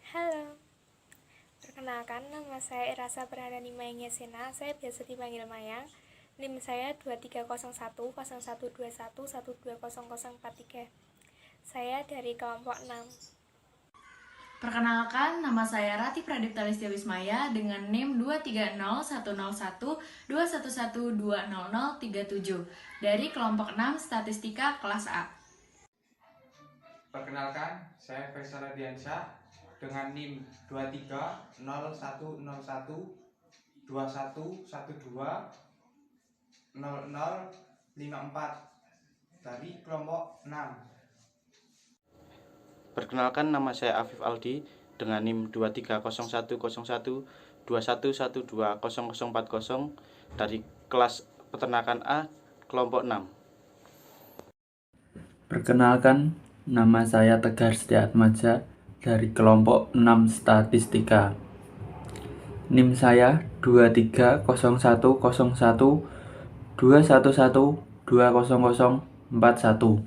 Halo, perkenalkan nama saya Erasa Pradani Mayang Yasena. Saya biasa dipanggil Mayang. NIM saya 23010121120043. Saya dari kelompok 6. Perkenalkan, nama saya Rati Pradipta Listia Wismaya dengan NIM 230101211200037 dari kelompok 6 Statistika kelas A. Perkenalkan, saya Faisal Radiansyah dengan NIM 23010121200054 dari kelompok 6. Perkenalkan, nama saya Afif Aldi dengan NIM 23010121112040 dari kelas peternakan A, kelompok 6. Perkenalkan, nama saya Tegar Setiatmaja dari kelompok 6 Statistika. NIM saya 23010121120041.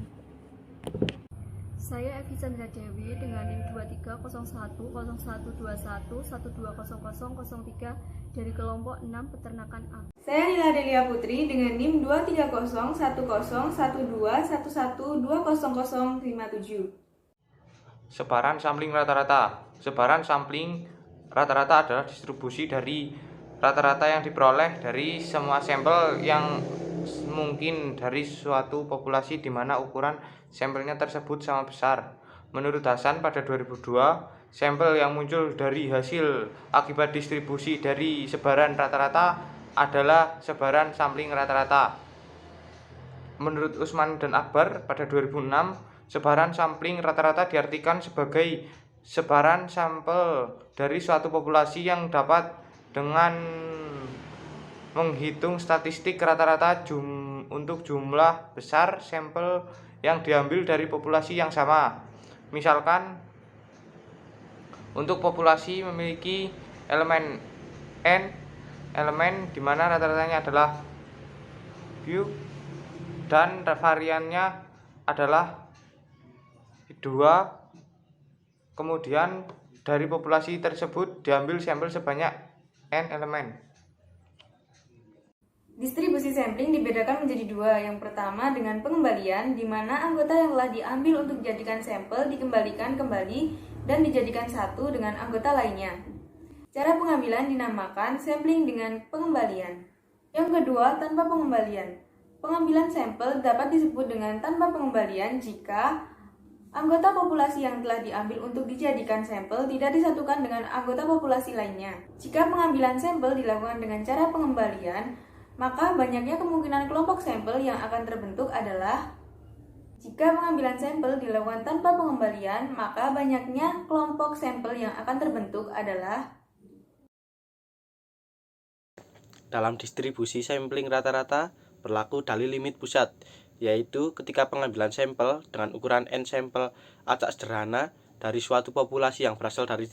Saya Evi Chandra Dewi dengan NIM 23010121120003 dari kelompok 6 peternakan A. Saya Nila Delia Putri dengan NIM 230101111200057. Sebaran sampling rata-rata. Sebaran sampling rata-rata adalah distribusi dari rata-rata yang diperoleh dari semua sampel yang mungkin dari suatu populasi di mana ukuran sampelnya tersebut sama besar. Menurut Hasan pada 2002, sampel yang muncul dari hasil akibat distribusi dari sebaran rata-rata adalah sebaran sampling rata-rata. Menurut Usman dan Akbar pada 2006, sebaran sampling rata-rata diartikan sebagai sebaran sampel dari suatu populasi yang dapat dengan menghitung statistik rata-rata untuk jumlah besar sampel yang diambil dari populasi yang sama. Misalkan, untuk populasi memiliki elemen N, elemen di mana rata-ratanya adalah view dan variannya adalah 2. Kemudian dari populasi tersebut diambil sampel sebanyak N elemen. Distribusi sampling dibedakan menjadi dua. Yang pertama dengan pengembalian, di mana anggota yang telah diambil untuk dijadikan sampel dikembalikan kembali dan dijadikan satu dengan anggota lainnya. Cara pengambilan dinamakan sampling dengan pengembalian. Yang kedua, tanpa pengembalian. Pengambilan sampel dapat disebut dengan tanpa pengembalian jika anggota populasi yang telah diambil untuk dijadikan sampel tidak disatukan dengan anggota populasi lainnya. Jika pengambilan sampel dilakukan dengan cara pengembalian, maka banyaknya kemungkinan kelompok sampel yang akan terbentuk adalah jika pengambilan sampel dilakukan tanpa pengembalian, maka banyaknya kelompok sampel yang akan terbentuk adalah Dalam distribusi sampling rata-rata berlaku dalil limit pusat, yaitu ketika pengambilan sampel dengan ukuran N sampel acak sederhana dari suatu populasi yang berasal dari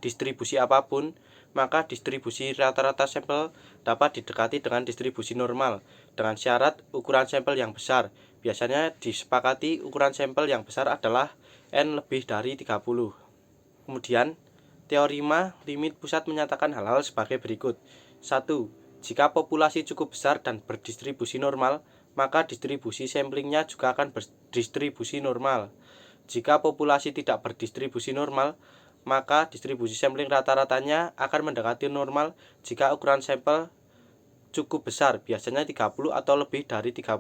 distribusi apapun, maka distribusi rata-rata sampel dapat didekati dengan distribusi normal dengan syarat ukuran sampel yang besar. Biasanya disepakati ukuran sampel yang besar adalah N lebih dari 30. Kemudian, teorema limit pusat menyatakan hal-hal sebagai berikut. 1. Jika populasi cukup besar dan berdistribusi normal, maka distribusi samplingnya juga akan berdistribusi normal. Jika populasi tidak berdistribusi normal, maka distribusi sampling rata-ratanya akan mendekati normal jika ukuran sampel cukup besar, biasanya 30 atau lebih dari 30.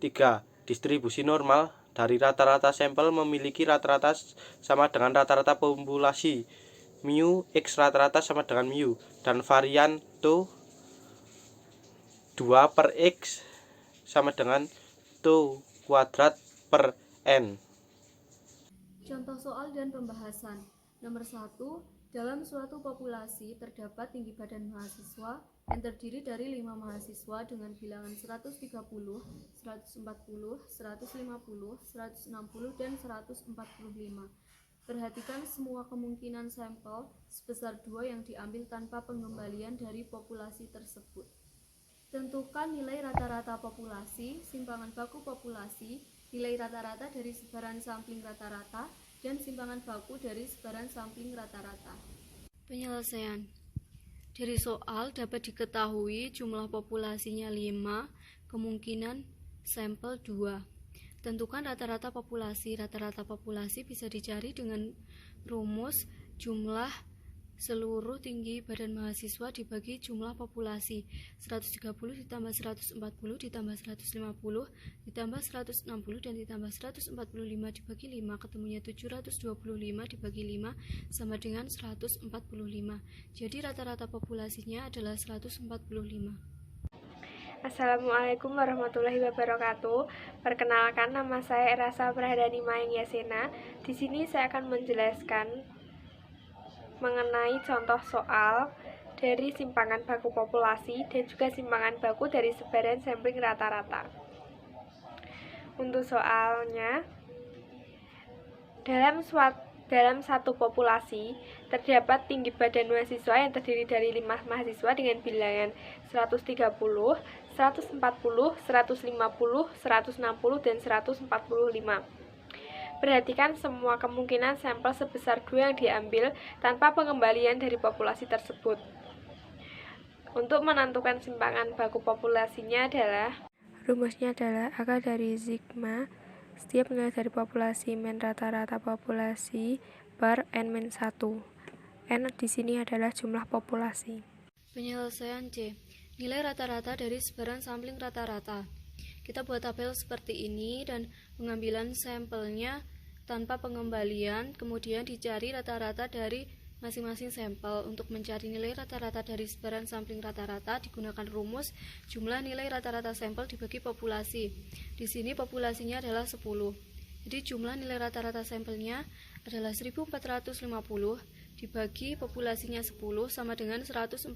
3. Distribusi normal dari rata-rata sampel memiliki rata-rata sama dengan rata-rata populasi. Mu X rata-rata sama dengan mu, dan varian to 2 per X sama dengan to kuadrat per N. Contoh soal dan pembahasan. Nomor 1, dalam suatu populasi terdapat tinggi badan mahasiswa yang terdiri dari 5 mahasiswa dengan bilangan 130, 140, 150, 160, dan 145. Perhatikan semua kemungkinan sampel sebesar 2 yang diambil tanpa pengembalian dari populasi tersebut. Tentukan nilai rata-rata populasi, simpangan baku populasi, nilai rata-rata dari sebaran sampling rata-rata, dan simpangan baku dari sebaran sampling rata-rata. Penyelesaian. Dari soal dapat diketahui jumlah populasinya 5, kemungkinan sampel 2. Tentukan rata-rata populasi. Rata-rata populasi bisa dicari dengan rumus jumlah seluruh tinggi badan mahasiswa dibagi jumlah populasi. 130 ditambah 140 ditambah 150 ditambah 160 dan ditambah 145 dibagi 5 ketemunya 725 dibagi 5 sama dengan 145. Jadi rata-rata populasinya adalah 145. Assalamualaikum warahmatullahi wabarakatuh. Perkenalkan, nama saya Erasa Prahadani Mayang Yasena. Di sini saya akan menjelaskan mengenai contoh soal dari simpangan baku populasi dan juga simpangan baku dari sebaran sampling rata-rata. Untuk soalnya, dalam satu populasi terdapat tinggi badan mahasiswa yang terdiri dari 5 mahasiswa dengan bilangan 130, 140, 150, 160, dan 145. Perhatikan semua kemungkinan sampel sebesar 2 yang diambil tanpa pengembalian dari populasi tersebut. Untuk menentukan simpangan baku populasinya rumusnya adalah akar dari sigma setiap nilai dari populasi min rata-rata populasi per n-1. N di sini adalah jumlah populasi. Penyelesaian C. Nilai rata-rata dari sebaran sampling rata-rata. Kita buat tabel seperti ini dan pengambilan sampelnya tanpa pengembalian, kemudian dicari rata-rata dari masing-masing sampel. Untuk mencari nilai rata-rata dari sebaran sampling rata-rata digunakan rumus jumlah nilai rata-rata sampel dibagi populasi. Di sini populasinya adalah 10. Jadi jumlah nilai rata-rata sampelnya adalah 1450 dibagi populasinya 10 sama dengan 145.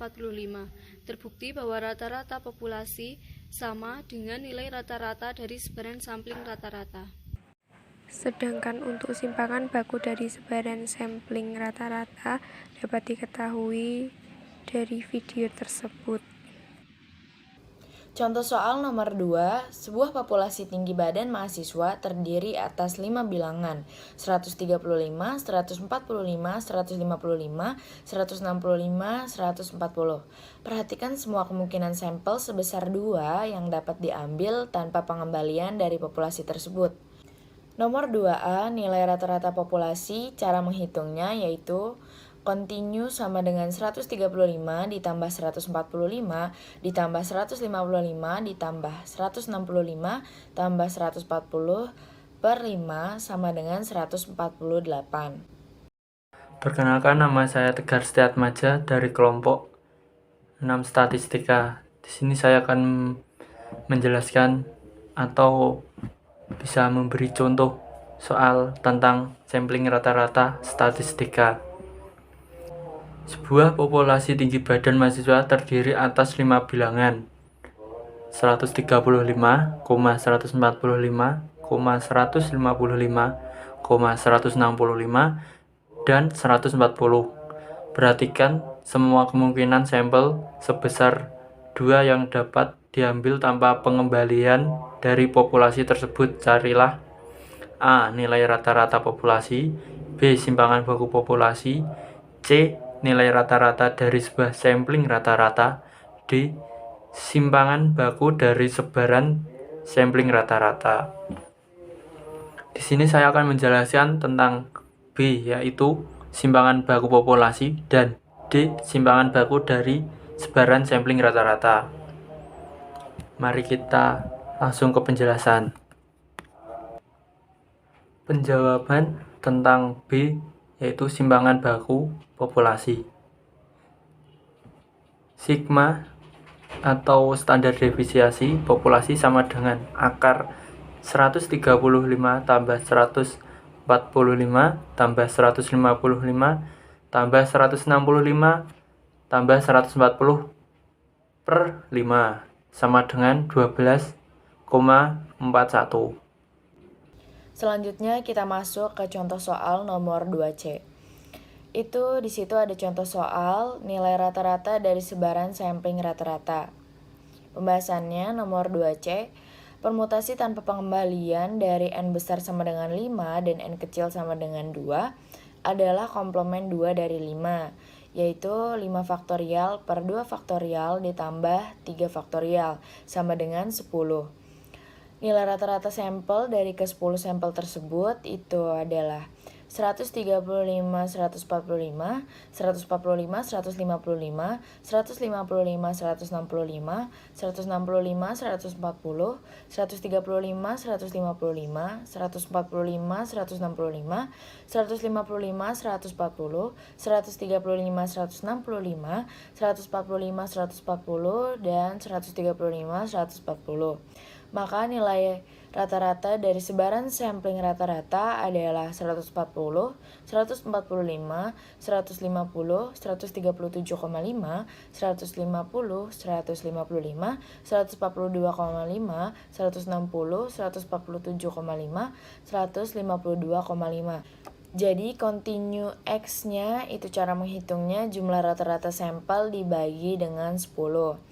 Terbukti bahwa rata-rata populasi sama dengan nilai rata-rata dari sebaran sampling rata-rata. Sedangkan untuk simpangan baku dari sebaran sampling rata-rata dapat diketahui dari video tersebut. Contoh soal nomor 2, sebuah populasi tinggi badan mahasiswa terdiri atas 5 bilangan, 135, 145, 155, 165, 140. Perhatikan semua kemungkinan sampel sebesar 2 yang dapat diambil tanpa pengembalian dari populasi tersebut. Nomor 2A, nilai rata-rata populasi, cara menghitungnya yaitu kontinu sama dengan 135 ditambah 145 ditambah 155 ditambah 165 tambah 140 per 5 sama dengan 148. Perkenalkan, nama saya Tegar Setiatmaja dari kelompok 6 Statistika. Di sini saya akan menjelaskan atau bisa memberi contoh soal tentang sampling rata-rata statistika. Sebuah populasi tinggi badan mahasiswa terdiri atas 5 bilangan 135, 145, 155, 165, dan 140. Perhatikan semua kemungkinan sampel sebesar 2 yang dapat diambil tanpa pengembalian dari populasi tersebut. Carilah A. Nilai rata-rata populasi, B. Simpangan baku populasi, C. Nilai rata-rata dari sebuah sampling rata-rata, D. Simpangan baku dari sebaran sampling rata-rata. Di sini saya akan menjelaskan tentang B, yaitu simpangan baku populasi, dan D. Simpangan baku dari sebaran sampling rata-rata. Mari kita langsung ke penjelasan. Penjawaban tentang B yaitu simpangan baku populasi. Sigma atau standar deviasi populasi sama dengan akar 135 tambah 145 tambah 155 tambah 165 tambah 140 per 5 sama dengan 12,41. Selanjutnya kita masuk ke contoh soal nomor 2C. Di situ ada contoh soal nilai rata-rata dari sebaran sampling rata-rata. Pembahasannya nomor 2C. Permutasi tanpa pengembalian dari n besar sama dengan 5 dan n kecil sama dengan 2 adalah komplement 2 dari 5, yaitu 5 faktorial per 2 faktorial ditambah 3 faktorial sama dengan 10. Nilai rata-rata sampel dari ke-10 sampel tersebut itu adalah 135, 145, 145, 155, 155, 165, 165, 140, 135, 140, 145, 145, 165, 145, 145, 165, 140, 135, 140, 145, 140, dan 135, 140. Maka nilai rata-rata dari sebaran sampling rata-rata adalah 140, 145, 150, 137,5, 150, 155, 142,5, 160, 147,5, 152,5. Jadi continue X-nya itu cara menghitungnya jumlah rata-rata sampel dibagi dengan 10.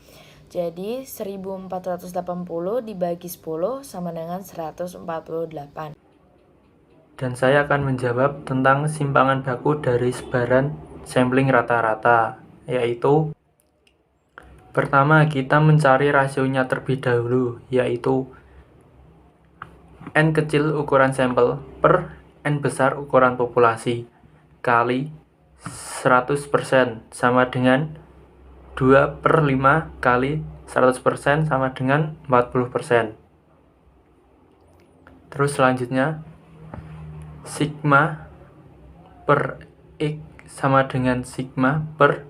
Jadi 1480 dibagi 10 sama dengan 148. Dan saya akan menjawab tentang simpangan baku dari sebaran sampling rata-rata, yaitu pertama kita mencari rasionya terlebih dahulu, yaitu N kecil ukuran sampel per N besar ukuran populasi kali 100% sama dengan 2/5 kali 100% sama dengan 40%. Terus selanjutnya sigma per X sama dengan sigma per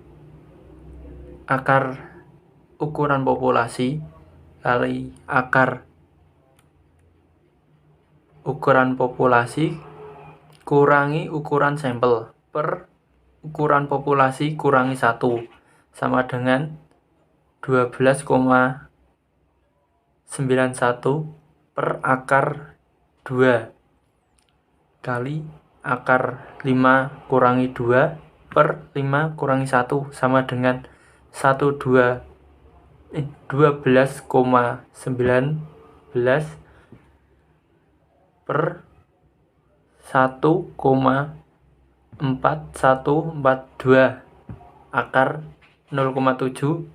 akar ukuran populasi kali akar ukuran populasi kurangi ukuran sampel per ukuran populasi kurangi 1 sama dengan 12,91 per akar 2 kali akar 5 kurangi 2 per 5 kurangi 1 sama dengan 12,19 per 1,4142 akar 0,75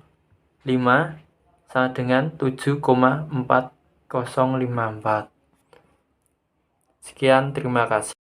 sama dengan 7,4054. Sekian, terima kasih.